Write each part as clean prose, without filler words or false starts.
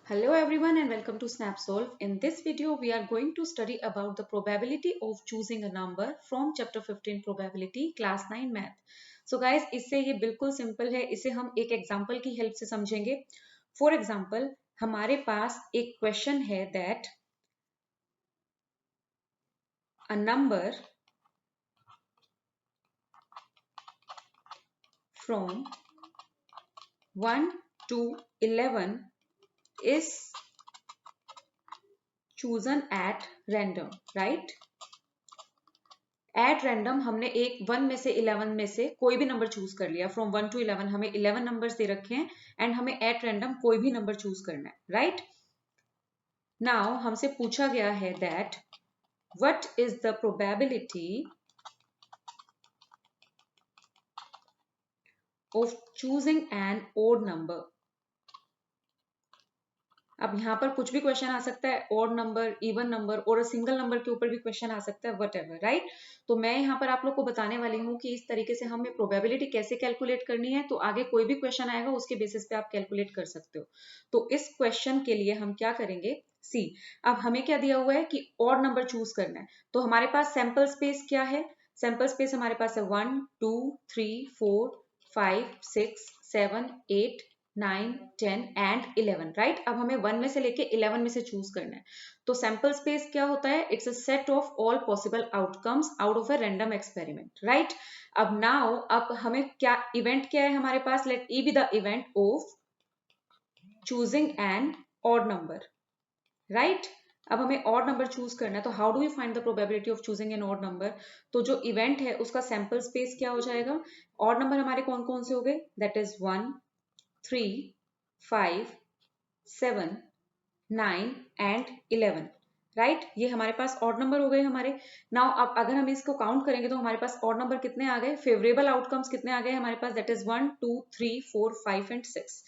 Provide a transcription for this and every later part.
Hello everyone and welcome to SnapSolve. In this video, we are going to study about the probability of choosing a number from chapter 15 probability class 9 math. So guys, इससे ये बिल्कुल simple है. इसे हम एक example की help से समझेंगे. फॉर एग्जांपल, हमारे पास एक क्वेश्चन है that a number from 1 to 11 is chosen at random, right? At random हमने एक 1 में से 11 में से कोई भी नंबर चूज कर लिया. फ्रॉम 1 to 11 हमें 11 नंबर्स दे रखे हैं एंड हमें एट रैंडम कोई भी नंबर चूज करना है. राइट नाउ हमसे पूछा गया है that what is the probability of choosing an odd number. अब यहाँ पर कुछ भी क्वेश्चन आ सकता है, ऑड नंबर, इवन नंबर और सिंगल नंबर के ऊपर भी क्वेश्चन आ सकता है, व्हाटएवर. राइट तो मैं यहाँ पर आप लोग को बताने वाली हूँ कि इस तरीके से हमें प्रोबेबिलिटी कैसे कैलकुलेट करनी है. तो आगे कोई भी क्वेश्चन आएगा उसके बेसिस पे आप कैलकुलेट कर सकते हो. तो इस क्वेश्चन के लिए हम क्या करेंगे, सी अब हमें क्या दिया हुआ है कि ऑड नंबर चूज करना है. तो हमारे पास सैंपल स्पेस क्या है, सैंपल स्पेस हमारे पास है 1 2 3 4 5 6 7 8 9 10 एंड 11. राइट अब हमें 1 में से लेके 11 में से चूज करना है. तो सैंपल स्पेस क्या होता है, it's a set of all possible outcomes out of a random experiment. Right अब नाउ अब हमें क्या इवेंट क्या है हमारे पास, let E be the event of choosing an odd number. Right अब हमें ऑड नंबर चूज करना है. तो how do we find the probability of choosing an odd number. तो जो इवेंट है उसका सैंपल स्पेस क्या हो जाएगा, ऑड नंबर हमारे कौन कौन से हो गए, दैट इज 1 3 5 7 9 एंड 11. राइट ये हमारे पास ऑड नंबर हो गए हमारे. नाउ अब अगर हम इसको काउंट करेंगे तो हमारे पास ऑड नंबर कितने आ गए, फेवरेबल आउटकम्स कितने आ गए हमारे पास, दैट इज 1 2 3 4 5 एंड 6.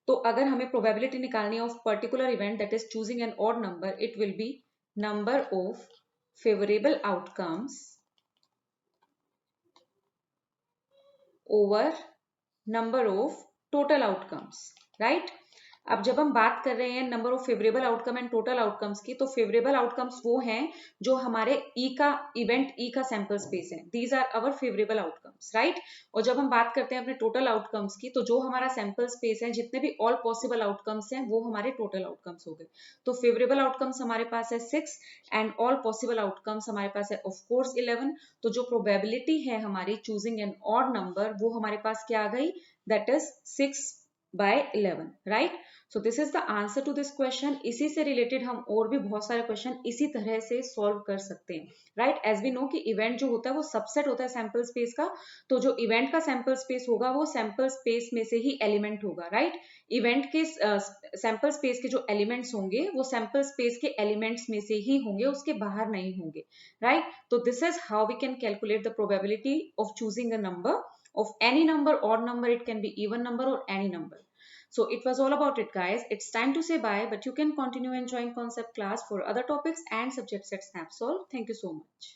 तो अगर हमें प्रोबेबिलिटी निकालनी है of particular event that is choosing an odd number, it will be number of favourable outcomes over number of total outcomes. Right अब जब हम बात कर रहे हैं number of favourable outcome and total outcomes की, तो फेवरेबल आउटकम्स वो हैं जो हमारे ई का इवेंट ई का सैंपल स्पेस है, these are our favourable outcomes. Right और जब हम बात करते हैं अपने टोटल आउटकम्स की, तो जो हमारा सैंपल स्पेस है, जितने भी ऑल पॉसिबल आउटकम्स हैं, वो हमारे टोटल आउटकम्स हो गए. तो फेवरेबल आउटकम्स हमारे पास है 6 एंड ऑल पॉसिबल आउटकम्स हमारे पास है ऑफ कोर्स 11. तो जो प्रोबेबिलिटी है हमारी चूजिंग एन ऑड नंबर, वो हमारे पास क्या आ गई, that is 6 by 11. Right so this is the answer to this question. इसी से रिलेटेड हम और भी बहुत सारे क्वेश्चन इसी तरह से सॉल्व कर सकते हैं. राइट एज वी नो कि इवेंट जो होता है वो सबसेट होता है सैंपल स्पेस का. तो जो इवेंट का सैंपल स्पेस होगा वो सैंपल स्पेस में से ही एलिमेंट होगा. राइट इवेंट के सैंपल स्पेस के जो एलिमेंट्स होंगे वो सैंपल स्पेस के एलिमेंट्स में से ही होंगे, उसके बाहर नहीं होंगे. राइट तो this is how we can calculate the probability of choosing a number of any number, odd number, it can be even number or any number. So it was all about it, guys. It's time to say bye, but you can continue and join concept class for other topics and subjects at SnapSolve. Thank you so much.